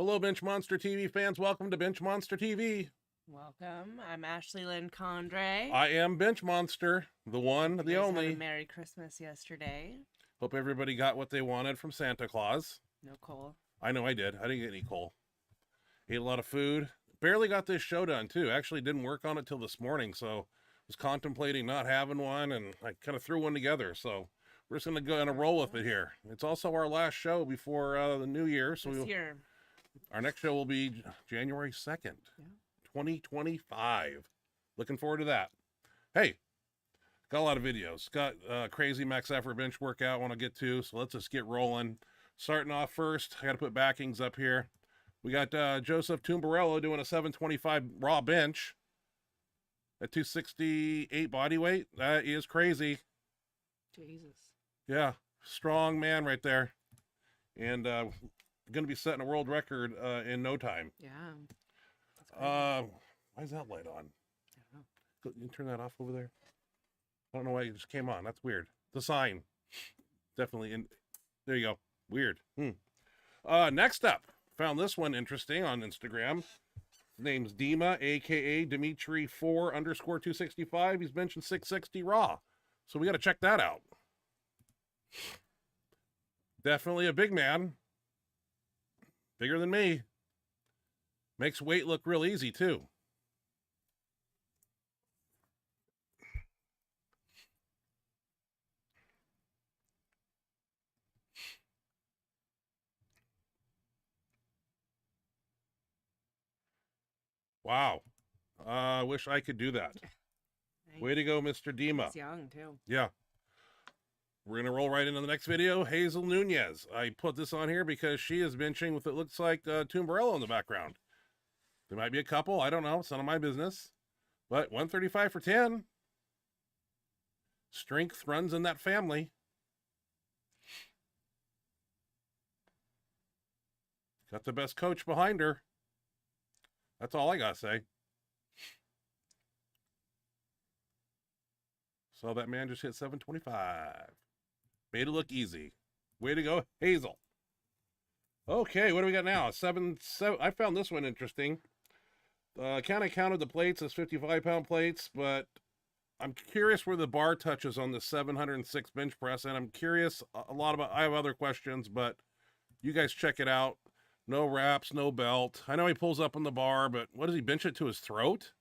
Hello, Benchmonster TV fans. Welcome to Benchmonster TV. Welcome. I'm Ashley Lynn Condre. I am Benchmonster, the one, the only. Had a Merry Christmas yesterday. Hope everybody got what they wanted from Santa Claus. No coal. I know I did. I didn't get any coal. Ate a lot of food. Barely got this show done, too. Actually didn't work on it till this morning, so was contemplating not having one, and I kind of threw one together. So we're just going to go and roll with it here. It's also our last show before the new year. So our next show will be January 2nd, 2025. Looking forward to that. Hey, got a lot of videos. Got crazy max effort bench workout I want to get to, so let's just get rolling. Starting off first, I got to put backings up here. We got Joseph Tumbarello doing a 725 raw bench at 268 body weight. That is crazy. Jesus. Yeah, strong man right there. And going to be setting a world record in no time. Yeah. Why is that light on? I don't know. You turn that off over there? I don't know why it just came on. That's weird. The sign. Definitely in. There you go. Weird. Next up, found this one interesting on Instagram. His name's Dima, aka Dimitri4_265. He's benching 660 raw. So we got to check that out. Definitely a big man. Bigger than me. Makes weight look real easy, too. Wow. I wish I could do that. Nice. Way to go, Mr. Dima. He's young, too. Yeah. We're going to roll right into the next video. Hazel Nunez. I put this on here because she is benching with, it looks like, Tumbarello in the background. There might be a couple. I don't know. It's none of my business. But 135 for 10. Strength runs in that family. Got the best coach behind her. That's all I got to say. So that man just hit 725. Made it look easy. Way to go, Hazel. Okay, what do we got now? 7. I found this one interesting. Kind of counted the plates as 55-pound plates, but I'm curious where the bar touches on the 706 bench press, and I'm curious a lot about. I have other questions, but you guys check it out. No wraps, no belt. I know he pulls up on the bar, but what does he bench it to his throat?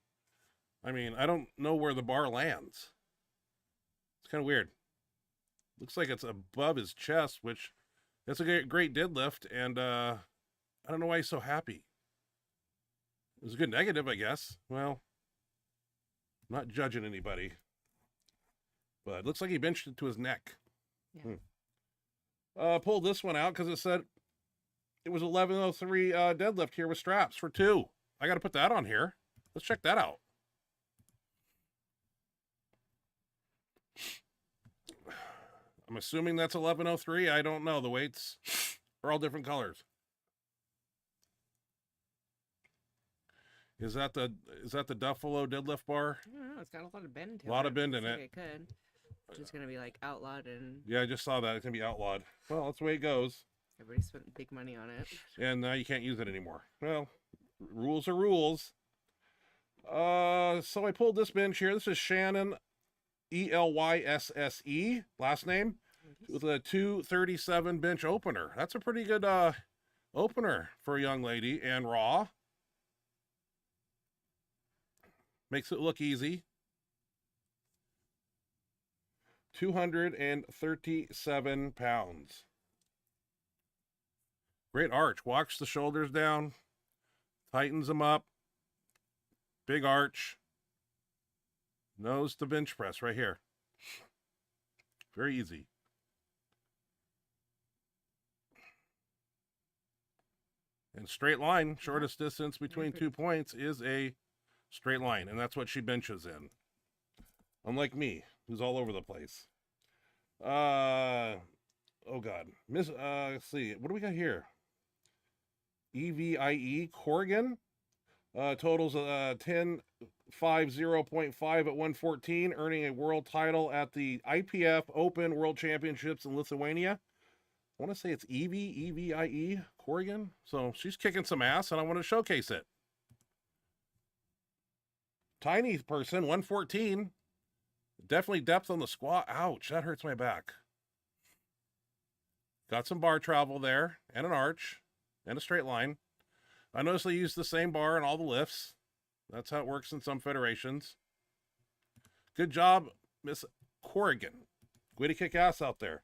I mean, I don't know where the bar lands. It's kind of weird. Looks like it's above his chest, which that's a great deadlift, and I don't know why he's so happy. It was a good negative, I guess. Well, I'm not judging anybody, but it looks like he benched it to his neck. Yeah. Pulled this one out because it said it was 1103 deadlift here with straps for 2. I got to put that on here. Let's check that out. I'm assuming that's 1103. I don't know. The weights are all different colors. Is that the Duffalo deadlift bar? I don't know. It's got a lot of bend to it. A lot of bend in it. It could. It's just going to be like outlawed and... Yeah, I just saw that. It's going to be outlawed. Well, that's the way it goes. Everybody spent big money on it. And now you can't use it anymore. Well, rules are rules. So I pulled this bench here. This is Shannon, Elysse, last name, with a 237 bench opener. That's a pretty good opener for a young lady, and raw. Makes it look easy. 237 pounds. Great arch. Walks the shoulders down. Tightens them up. Big arch. Nose to bench press right here. Very easy. And straight line, shortest distance between 2 points is a straight line, and that's what she benches in. Unlike me, who's all over the place. Oh God. Let's see. What do we got here? EVIE Corrigan. Totals 10.50.5 at 114, earning a world title at the IPF Open World Championships in Lithuania. I want to say it's Evie, E-V-I-E, Corrigan. So she's kicking some ass, and I want to showcase it. Tiny person, 114. Definitely depth on the squat. Ouch, that hurts my back. Got some bar travel there, and an arch, and a straight line. I noticed they use the same bar in all the lifts. That's how it works in some federations. Good job, Miss Corrigan. Way to kick ass out there.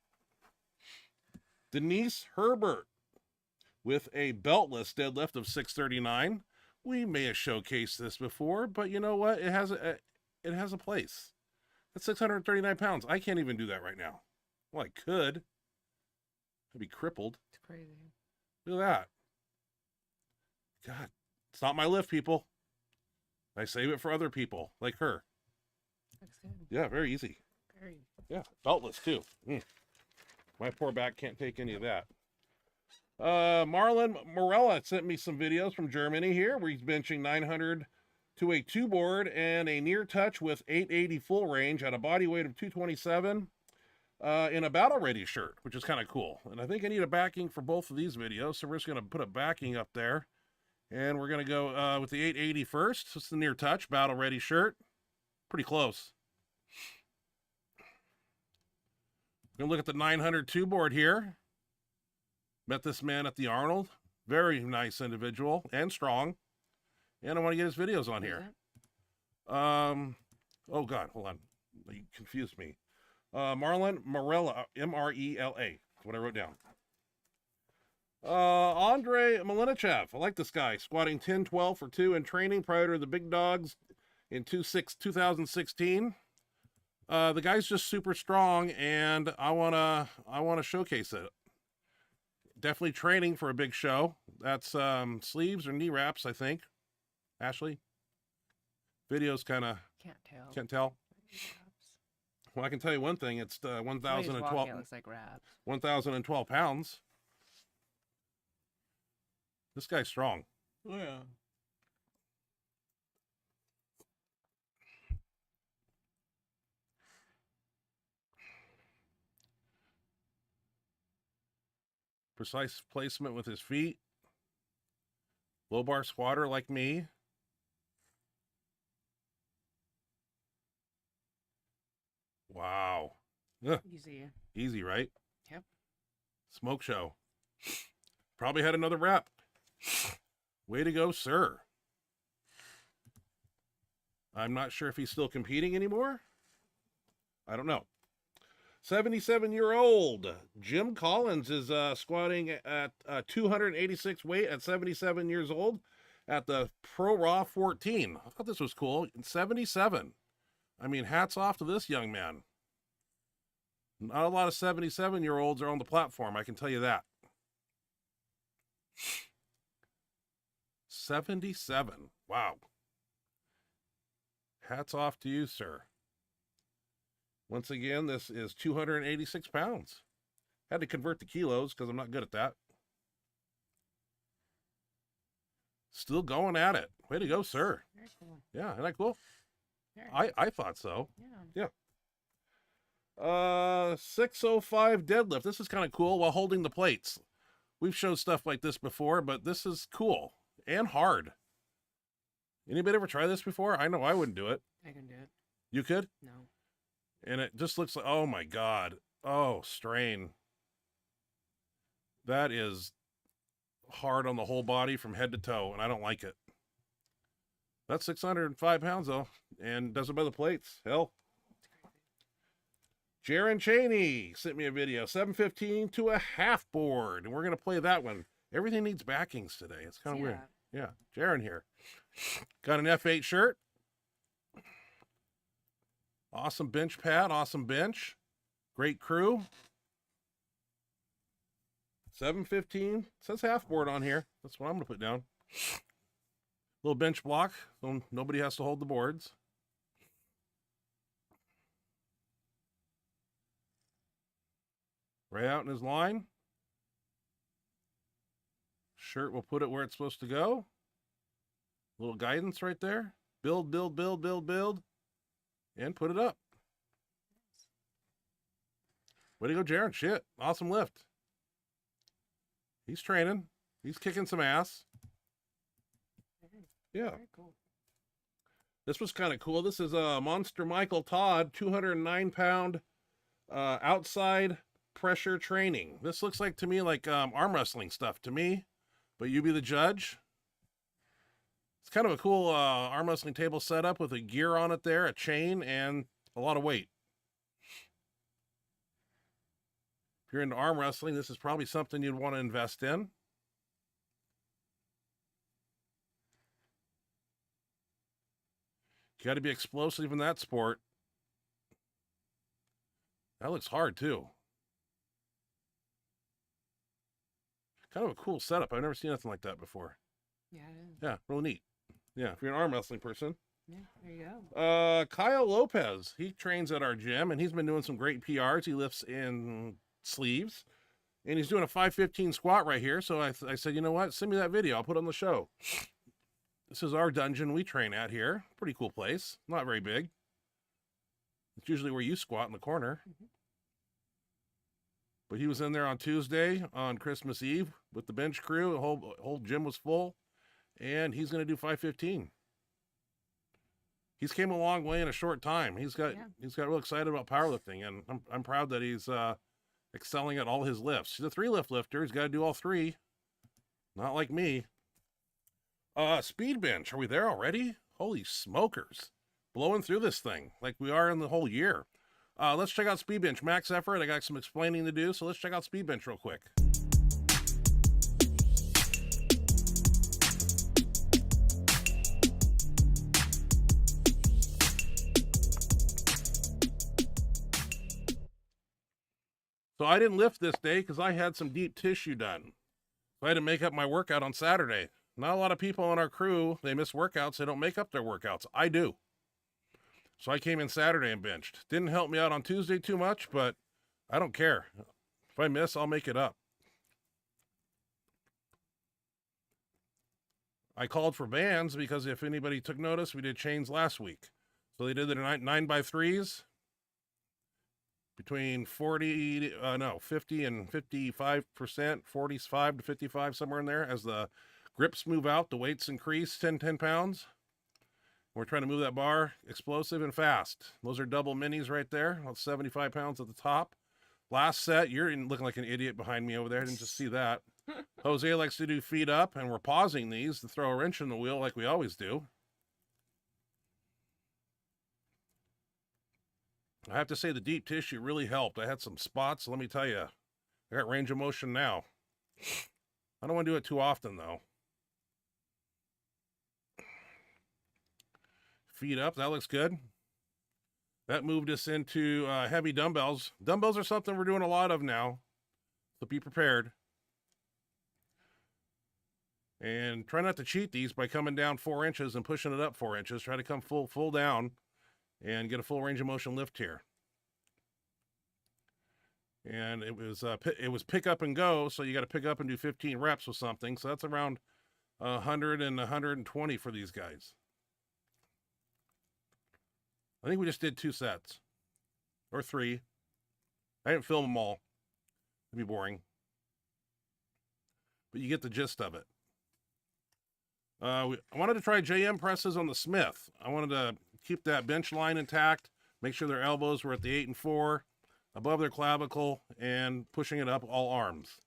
Denise Herbert with a beltless deadlift of 639. We may have showcased this before, but you know what? It has a place. That's 639 pounds. I can't even do that right now. Well, I could. I'd be crippled. It's crazy. Look at that. God, it's not my lift, people. I save it for other people, like her. Looks good. Yeah, very easy. Very. Yeah, beltless too. My poor back can't take any of that. Marlon Morella sent me some videos from Germany here, where he's benching 900 to a 2-board and a near touch with 880 full range at a body weight of 227 in a battle ready shirt, which is kind of cool. And I think I need a backing for both of these videos, so we're just going to put a backing up there. And we're going to go with the 880 first. It's the near touch battle ready shirt. Pretty close. We're going to look at the 900 2-board here. Met this man at the Arnold. Very nice individual and strong. And I want to get his videos on here. Oh God, hold on. You confused me. Marlon Morella, M-R-E-L-A. That's what I wrote down. Andre Malinichev. I like this guy. Squatting 10-12 for 2 in training prior to the big dogs in 2016. The guy's just super strong, and I wanna showcase it. Definitely training for a big show. That's sleeves or knee wraps, I think. Ashley, videos kind of Can't tell. can't tell. Well, I can tell you one thing. It's 1,012. It looks like wraps. 1,012 pounds. This guy's strong. Oh, yeah. Precise placement with his feet. Low bar squatter like me. Wow. Ugh. Easy. Easy, right? Yep. Smoke show. Probably had another rep. Way to go, sir. I'm not sure if he's still competing anymore. I don't know. 77-year-old Jim Collins is squatting at 286 weight at 77 years old at the Pro Raw 14. I thought this was cool. 77. I mean, hats off to this young man. Not a lot of 77-year-olds are on the platform, I can tell you that. 77. Wow. Hats off to you, sir. Once again, this is 286 pounds. Had to convert the kilos because I'm not good at that. Still going at it. Way to go, sir. Very cool. Yeah, isn't that cool? Very I thought so. Yeah. 605 deadlift. This is kind of cool while holding the plates. We've showed stuff like this before, but this is cool and hard. Anybody ever try this before? I know I wouldn't do it. I can do it. You could? No. And it just looks like, oh my God. Oh, strain. That is hard on the whole body from head to toe, and I don't like it. That's 605 pounds, though, and does it by the plates. Hell. Jaron Cheney sent me a video, 715 to a half board, and we're going to play that one. Everything needs backings today. It's kind of weird. Yeah, Jaron here. Got an F8 shirt. Awesome bench pad, awesome bench. Great crew. 715. Says half board on here. That's what I'm going to put down. Little bench block, so nobody has to hold the boards. Right out in his line. Shirt, we'll put it where it's supposed to go. Little guidance right there. Build, build, build, build, build. And put it up. Way to go, Jaron. Shit. Awesome lift. He's training. He's kicking some ass. Yeah. Very cool. This was kind of cool. This is Monster Michael Todd, 209-pound outside pressure training. This looks like to me like arm wrestling stuff to me, but you be the judge. It's kind of a cool arm wrestling table setup with a gear on it there, a chain, and a lot of weight. If you're into arm wrestling, this is probably something you'd want to invest in. You got to be explosive in that sport. That looks hard too. Kind of a cool setup. I've never seen anything like that before. Yeah, it is. Yeah, real neat. Yeah, if you're an arm wrestling person. Yeah, there you go. Kyle Lopez, he trains at our gym, and he's been doing some great PRs. He lifts in sleeves, and he's doing a 515 squat right here. So I said, you know what? Send me that video. I'll put it on the show. This is our dungeon we train at here. Pretty cool place. Not very big. It's usually where you squat in the corner. Mm-hmm. But he was in there on Tuesday on Christmas Eve with the bench crew. The whole gym was full, and he's going to do 515. He's came a long way in a short time. He's got real excited about powerlifting, and I'm proud that he's excelling at all his lifts. He's a 3-lift lifter. He's got to do all 3. Not like me. Speed bench. Are we there already? Holy smokers. Blowing through this thing like we are in the whole year. Let's check out speed bench. Max effort. I got some explaining to do, so let's check out speed bench real quick. So I didn't lift this day because I had some deep tissue done. So I had to make up my workout on Saturday. Not a lot of people on our crew, they miss workouts. They don't make up their workouts. I do. So I came in Saturday and benched. Didn't help me out on Tuesday too much, but I don't care. If I miss, I'll make it up. I called for bands because if anybody took notice, we did chains last week. So they did the 9x3s between 50 and 55%, 45 to 55, somewhere in there. As the grips move out, the weights increase 10 pounds. We're trying to move that bar explosive and fast. Those are double minis right there. That's 75 pounds at the top. Last set, you're looking like an idiot behind me over there. I didn't just see that. Jose likes to do feet up, and we're pausing these to throw a wrench in the wheel like we always do. I have to say the deep tissue really helped. I had some spots. Let me tell you, I got range of motion now. I don't want to do it too often, though. Feet up, that looks good. That moved us into heavy dumbbells. Dumbbells are something we're doing a lot of now, so be prepared. And try not to cheat these by coming down 4 inches and pushing it up 4 inches. Try to come full down and get a full range of motion lift here. And it was pick up and go, so you got to pick up and do 15 reps with something. So that's around 100 and 120 for these guys. I think we just did 2 sets or 3. I didn't film them all. It'd be boring. But you get the gist of it. I wanted to try JM presses on the Smith. I wanted to keep that bench line intact, make sure their elbows were at the 8 and 4, above their clavicle, and pushing it up all arms.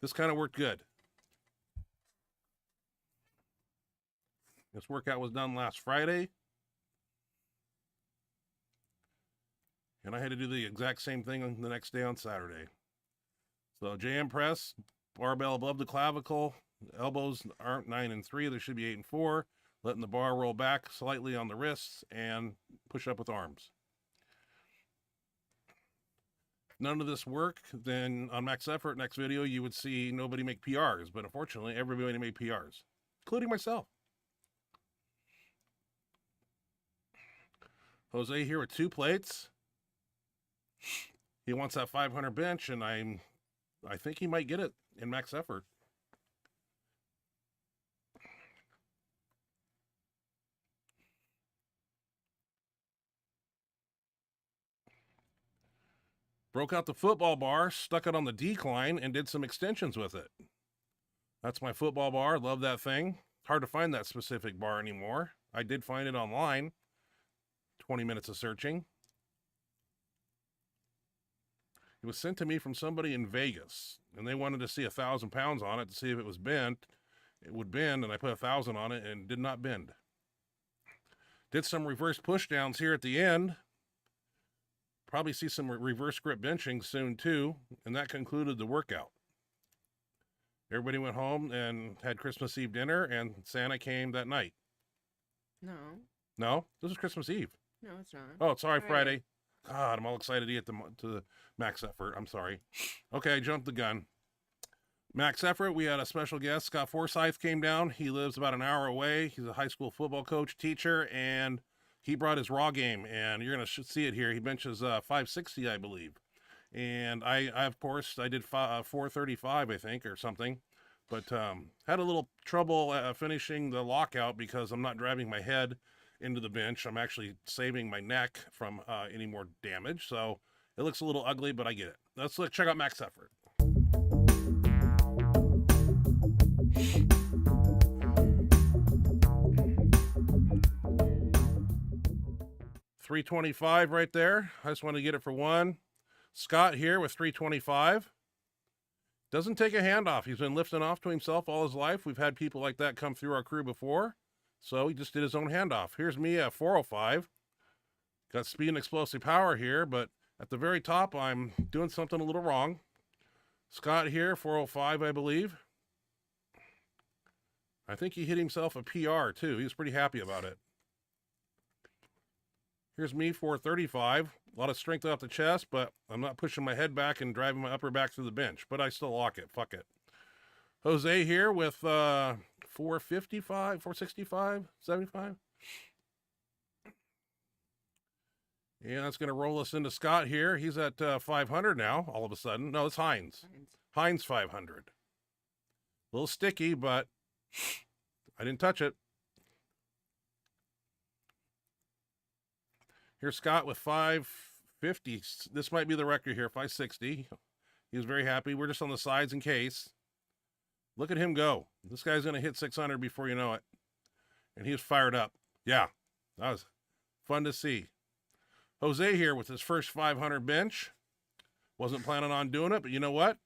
This kind of worked good. This workout was done last Friday. And I had to do the exact same thing on the next day on Saturday. So JM press, barbell above the clavicle, elbows aren't 9 and 3, they should be 8 and 4, letting the bar roll back slightly on the wrists and push up with arms. If none of this work, then on max effort, next video, you would see nobody make PRs, but unfortunately, everybody made PRs, including myself. Jose here with 2 plates. He wants that 500 bench, and I think he might get it in max effort. Broke out the football bar, stuck it on the decline, and did some extensions with it. That's my football bar. Love that thing. Hard to find that specific bar anymore. I did find it online. 20 minutes of searching. It was sent to me from somebody in Vegas, and they wanted to see 1,000 pounds on it to see if it was bent. It would bend, and I put 1,000 on it, and it did not bend. Did some reverse push downs here at the end. Probably see some reverse grip benching soon too, and that concluded the workout. Everybody went home and had Christmas Eve dinner, and Santa came that night. No. No? This is Christmas Eve. No, it's not. Oh, sorry, Friday. God, I'm all excited to get to the max effort. I'm sorry. Okay, I jumped the gun. Max effort, we had a special guest. Scot Forsyth came down. He lives about an hour away. He's a high school football coach, teacher, and he brought his raw game, and you're going to see it here. He benches 560, I believe. And I of course, I did 435, I think, or something. But had a little trouble finishing the lockout because I'm not driving my head into the bench. I'm actually saving my neck from any more damage. So it looks a little ugly, but I get it. Let's check out max effort. $325 right there. I just want to get it for one. Scott here with 325. Doesn't take a hand off. He's been lifting off to himself all his life. We've had people like that come through our crew before. So he just did his own handoff. Here's me at 405. Got speed and explosive power here, but at the very top, I'm doing something a little wrong. Scott here, 405, I believe. I think he hit himself a PR too. He was pretty happy about it. Here's me, 435. A lot of strength off the chest, but I'm not pushing my head back and driving my upper back through the bench, but I still lock it. Fuck it. Jose here with 455, 465, 75. Yeah, that's going to roll us into Scott here. He's at 500 now, all of a sudden. No, it's Hines. Hines 500. A little sticky, but I didn't touch it. Here's Scott with 550. This might be the record here, 560. He was very happy. We're just on the sides in case. Look at him go. This guy's going to hit 600 before you know it. And he was fired up. Yeah, that was fun to see. Jose here with his first 500 bench. Wasn't planning on doing it, but you know what?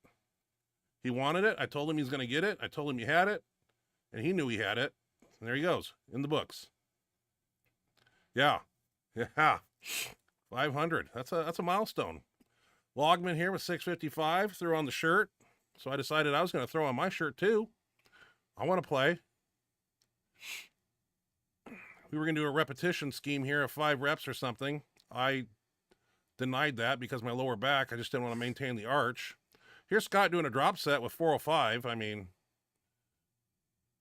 He wanted it. I told him he's going to get it. I told him he had it. And he knew he had it. And there he goes, in the books. Yeah. Yeah. 500. That's a milestone. Logman here with 655. Threw on the shirt. So I decided I was going to throw on my shirt too. I want to play. We were going to do a repetition scheme here of 5 reps or something. I denied that because my lower back, I just didn't want to maintain the arch. Here's Scott doing a drop set with 405. I mean,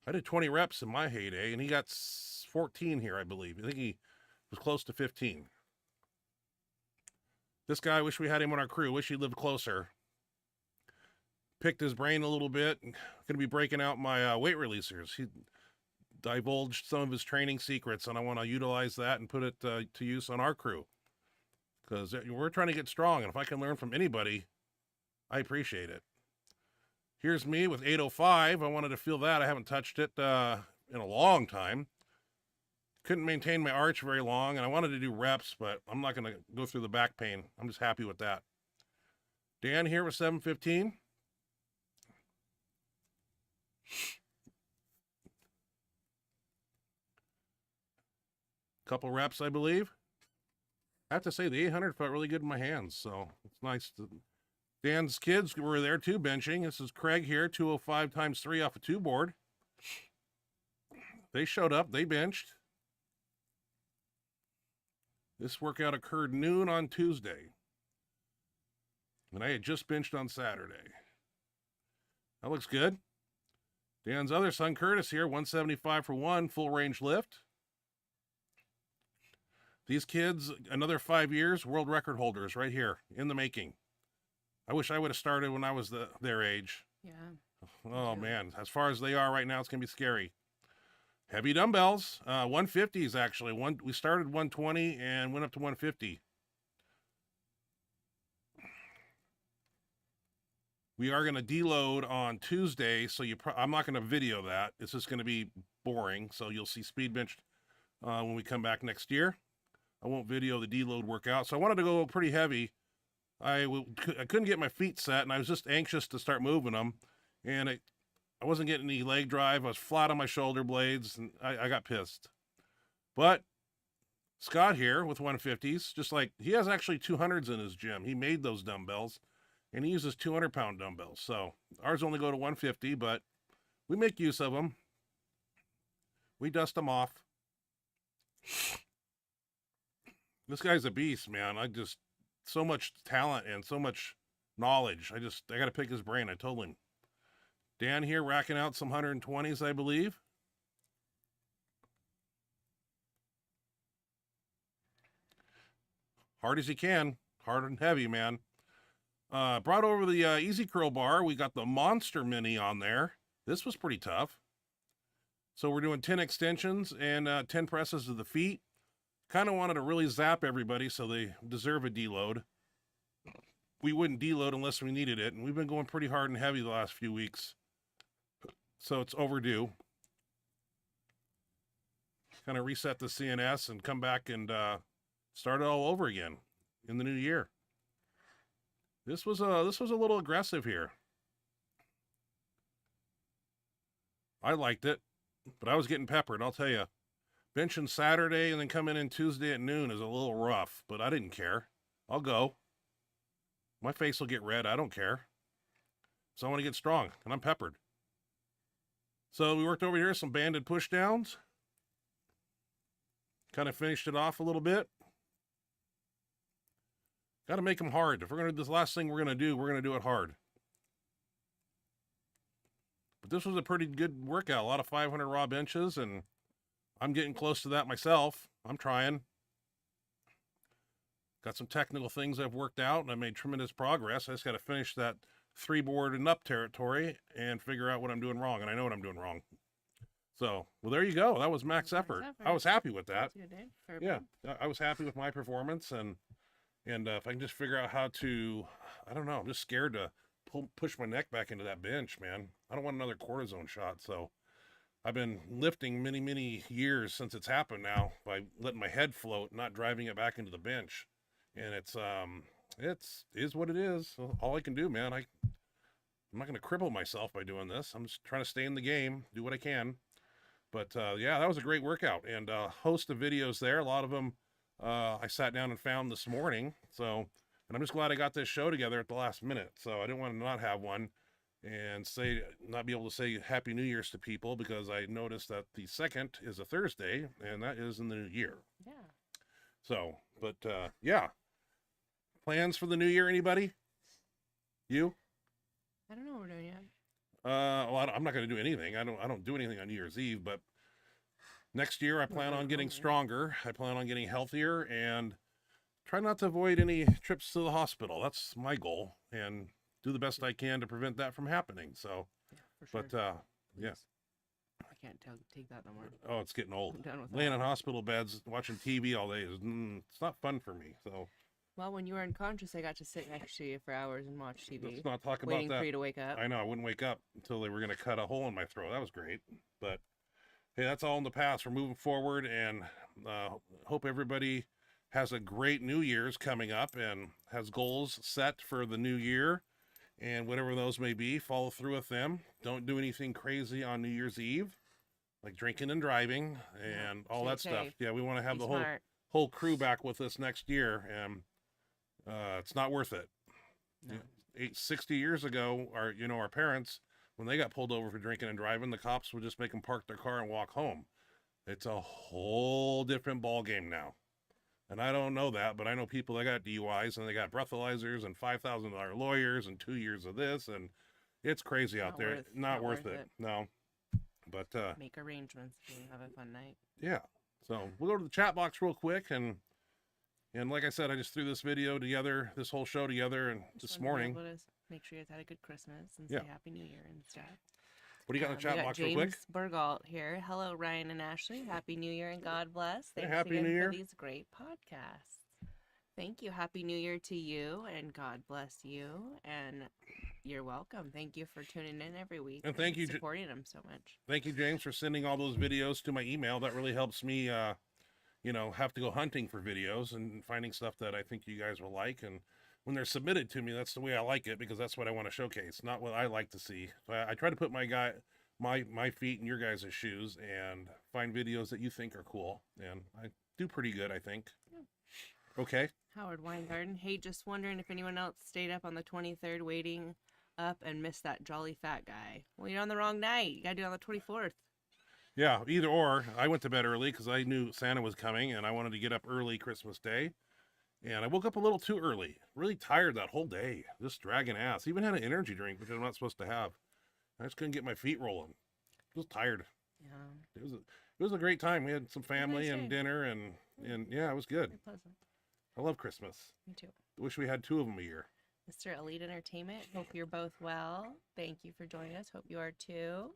I did 20 reps in my heyday, and he got 14 here, I believe. I think he was close to 15. This guy, I wish we had him on our crew. Wish he lived closer. Picked his brain a little bit. Going to be breaking out my weight releasers. He divulged some of his training secrets, and I want to utilize that and put it to use on our crew. Because we're trying to get strong, and if I can learn from anybody, I appreciate it. Here's me with 805. I wanted to feel that. I haven't touched it in a long time. Couldn't maintain my arch very long, and I wanted to do reps, but I'm not going to go through the back pain. I'm just happy with that. Dan here with 715. Couple reps, I believe. I have to say the 800 felt really good in my hands, so it's nice. Dan's kids were there too, benching. This is Craig here, 205 times 3 off a 2 board. They showed up, they benched. This workout occurred noon on Tuesday, and I had just benched on Saturday. That looks good. Dan's other son, Curtis, here, 175 for 1, full range lift. These kids, another 5 years, world record holders right here, in the making. I wish I would have started when I was their age. Yeah. Oh, man. As far as they are right now, it's going to be scary. Heavy dumbbells. 150s, actually. We started 120 and went up to 150. We are going to deload on Tuesday, so I'm not going to video that. It's just going to be boring, so you'll see speed bench when we come back next year. I won't video the deload workout, so I wanted to go pretty heavy. I couldn't get my feet set, and I was just anxious to start moving them, and I wasn't getting any leg drive. I was flat on my shoulder blades, and I got pissed. But Scott here with 150s, just like he has actually 200s in his gym. He made those dumbbells, and he uses 200-pound dumbbells. So ours only go to 150, but we make use of them. We dust them off. This guy's a beast, man. So much talent and so much knowledge. I got to pick his brain. I told him. Dan here racking out some 120s, I believe. Hard as he can. Hard and heavy, man. Brought over the Easy Curl bar. We got the Monster Mini on there. This was pretty tough. So we're doing 10 extensions and 10 presses to the feet. Kind of wanted to really zap everybody so they deserve a deload. We wouldn't deload unless we needed it, and we've been going pretty hard and heavy the last few weeks. So it's overdue. Kind of reset the CNS and come back and start it all over again in the new year. This was a little aggressive here. I liked it, but I was getting peppered, I'll tell you. Benching Saturday and then coming in Tuesday at noon is a little rough, but I didn't care. I'll go. My face will get red. I don't care. So I want to get strong, and I'm peppered. So we worked over here some banded push downs. Kind of finished it off a little bit. Got to make them hard. If we're going to do this last thing we're going to do it hard. But this was a pretty good workout. A lot of 500 raw benches, and I'm getting close to that myself. I'm trying. Got some technical things I've worked out, and I made tremendous progress. I just got to finish that 3-board and up territory and figure out what I'm doing wrong, and I know what I'm doing wrong. So, well, there you go. That was max effort. I was happy with that. Yeah, I was happy with my performance, and if I can just figure out how to, I don't know, I'm just scared to push my neck back into that bench, man. I don't want another cortisone shot, so I've been lifting many years since it's happened now by letting my head float, not driving it back into the bench. And it's is what it is. All I can do, man. I'm not going to cripple myself by doing this. I'm just trying to stay in the game, do what I can. But yeah, that was a great workout, and a host of videos there. A lot of them I sat down and found this morning. So, and I'm just glad I got this show together at the last minute. So I didn't want to not have one and not be able to say Happy New Year's to people, because I noticed that the 2nd is a Thursday, and that is in the new year. Yeah. So, but yeah. Plans for the new year, anybody? You? I don't know what we're doing yet. Well, I'm not going to do anything. I don't do anything on New Year's Eve, but next year I plan on getting stronger. I plan on getting healthier and try not to avoid any trips to the hospital. That's my goal, and do the best I can to prevent that from happening. So, yeah, for sure. But yeah. I can't take that no more. Oh, it's getting old. I'm done with Laying that. in hospital beds, watching TV all day it's not fun for me. So. Well, when you were unconscious, I got to sit next to you for hours and watch TV. Let's not talk about waiting that. for you to wake up. I know, I wouldn't wake up until they were going to cut a hole in my throat. That was great. But hey, that's all in the past. We're moving forward, and hope everybody has a great New Year's coming up and has goals set for the new year, and whatever those may be, follow through with them. Don't do anything crazy on New Year's Eve, like drinking and driving and all that stuff. Yeah, we want to have the whole crew back with us next year, and it's not worth it. No. 60 years ago, our parents, when they got pulled over for drinking and driving, the cops would just make them park their car and walk home. It's a whole different ball game now. And I don't know that, but I know people that got DUIs and they got breathalyzers and $5,000 lawyers and 2 years of this, and it's crazy out there. Not worth it. No. But make arrangements if you have a fun night. Yeah. So we'll go to the chat box real quick, and like I said, I just threw this video together, this whole show together, and this morning. Make sure you guys had a good Christmas and say Happy New Year and stuff. What do you got in the chat box real quick? James Burgalt here. Hello, Ryan and Ashley. Happy New Year and God bless. Thanks Happy again New Year. for these great podcasts. Thank you. Happy New Year to you and God bless you. And You're welcome. Thank you for tuning in every week. And thank you, supporting them so much. Thank you, James, for sending all those videos to my email. That really helps me, you know, have to go hunting for videos and finding stuff that I think you guys will like. And when they're submitted to me, that's the way I like it, because that's what I want to showcase, not what I like to see. So I try to put my feet in your guys' shoes and find videos that you think are cool. And I do pretty good, I think. Yeah. Okay. Howard Weingarten. Hey, just wondering if anyone else stayed up on the 23rd waiting up and missed that jolly fat guy. Well, you're on the wrong night. You got to do it on the 24th. Yeah, either or. I went to bed early because I knew Santa was coming, and I wanted to get up early Christmas Day. And I woke up a little too early. Really tired that whole day. Just dragging ass. Even had an energy drink, which I'm not supposed to have. I just couldn't get my feet rolling. I was tired. Yeah. It was a great time. We had some family and dinner, and yeah, it was good. Very pleasant. I love Christmas. Me too. Wish we had 2 of them a year. Mr. Elite Entertainment, hope you're both well. Thank you for joining us. Hope you are too.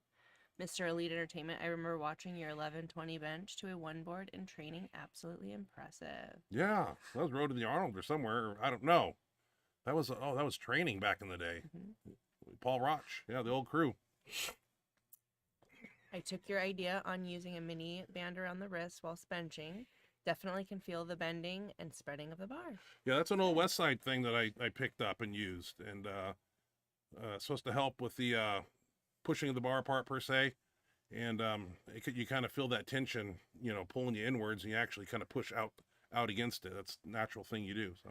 Mr. Elite Entertainment, I remember watching your 1120 bench to a 1 board in training. Absolutely impressive. Yeah, that was Road to the Arnold or somewhere. I don't know. That was training back in the day. Mm-hmm. Paul Roch. Yeah, the old crew. I took your idea on using a mini band around the wrist while benching. Definitely can feel the bending and spreading of the bar. Yeah, that's an old West Side thing that I picked up and used, and supposed to help with the pushing of the bar apart per se, and you kind of feel that tension, you know, pulling you inwards, and you actually kind of push out against it. That's a natural thing you do. So,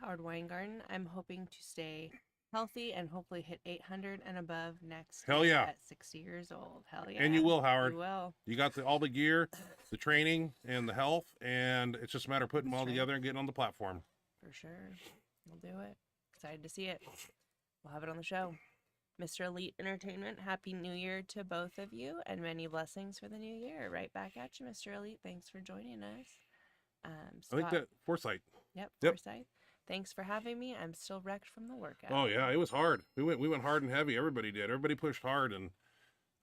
Howard Weingarten, I'm hoping to stay healthy and hopefully hit 800 and above next Hell yeah. At 60 years old. Hell yeah. And you will, Howard. You will. You got all the gear, the training, and the health, and it's just a matter of putting them all together and getting on the platform. For sure. We'll do it. Excited to see it. We'll have it on the show. Mr. Elite Entertainment, Happy New Year to both of you, and many blessings for the new year. Right back at you, Mr. Elite. Thanks for joining us. I think that Forsyth. Yep. Forsyth. Thanks for having me. I'm still wrecked from the workout. Oh yeah, it was hard. We went hard and heavy. Everybody did. Everybody pushed hard, and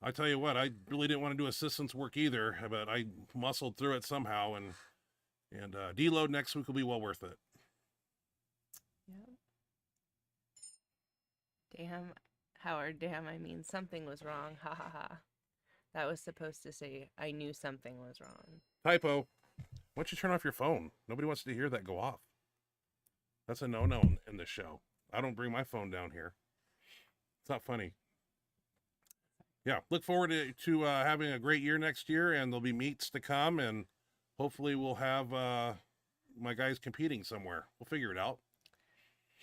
I tell you what, I really didn't want to do assistance work either, but I muscled through it somehow, and deload next week will be well worth it. Yeah. Damn, Howard. Damn, I mean something was wrong. Ha ha ha. That was supposed to say I knew something was wrong. Typo. Why don't you turn off your phone? Nobody wants to hear that go off. That's a no-no in this show. I don't bring my phone down here. It's not funny. Yeah, look forward to having a great year next year, and there'll be meets to come, and hopefully we'll have my guys competing somewhere. We'll figure it out.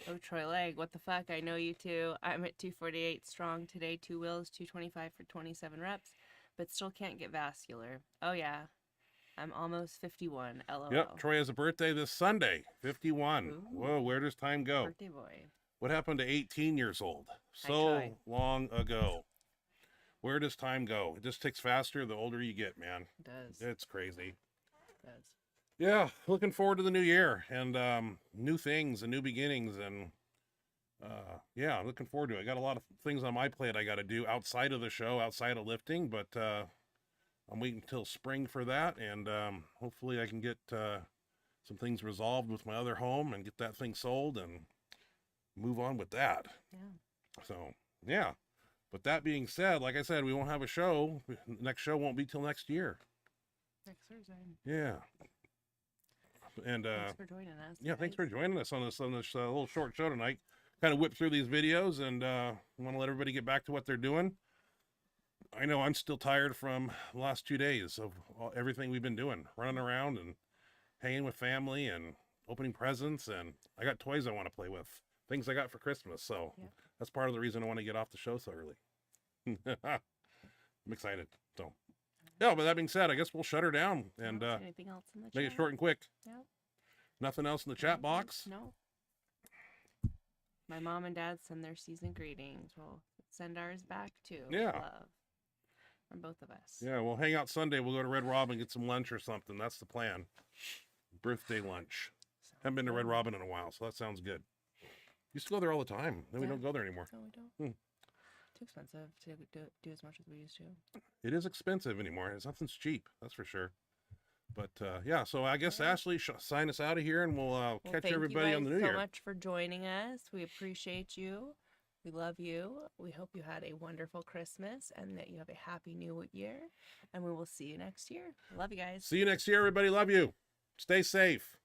Oh, Troy Legg, what the fuck? I know you too. I'm at 248 strong today, 2 wheels, 225 for 27 reps, but still can't get vascular. Oh, yeah. I'm almost 51. LOL. Yep, Troy has a birthday this Sunday. 51. Ooh. Whoa, where does time go? Birthday boy. What happened to 18 years old? So long ago. Where does time go? It just ticks faster the older you get, man. It does. It's crazy. It does. Yeah, looking forward to the new year and new things and new beginnings, and yeah, looking forward to it. I got a lot of things on my plate I got to do outside of the show, outside of lifting, but I'm waiting until spring for that, and hopefully I can get some things resolved with my other home and get that thing sold and move on with that. Yeah. So, yeah. But that being said, like I said, we won't have a show. Next show won't be till next year. Next Thursday. Yeah. And thanks for joining us. Yeah, thanks for joining us on this little short show tonight. Kind of whip through these videos, and want to let everybody get back to what they're doing. I know I'm still tired from the last 2 days of everything we've been doing, running around and hanging with family and opening presents, and I got toys I want to play with, things I got for Christmas. So that's part of the reason I want to get off the show so early. I'm excited. So, yeah, but that being said, I guess we'll shut her down and anything else in the make chat? it short and quick. No. Nothing else in the chat box? No. My mom and dad send their season greetings. We'll send ours back too. Yeah. Love from both of us. Yeah, we'll hang out Sunday. We'll go to Red Robin, get some lunch or something. That's the plan. Birthday lunch. Haven't been to Red Robin in a while, so that sounds good. Used to go there all the time. Then we don't go there anymore. No, we don't. Too expensive to do as much as we used to. It is expensive anymore. Nothing's cheap. That's for sure. But yeah, so I guess Yeah. Ashley, sign us out of here, and we'll Well, catch thank everybody you on the guys new so year. much for joining us. We appreciate you. We love you. We hope you had a wonderful Christmas and that you have a happy new year. And we will see you next year. Love you guys. See you next year, everybody. Love you. Stay safe.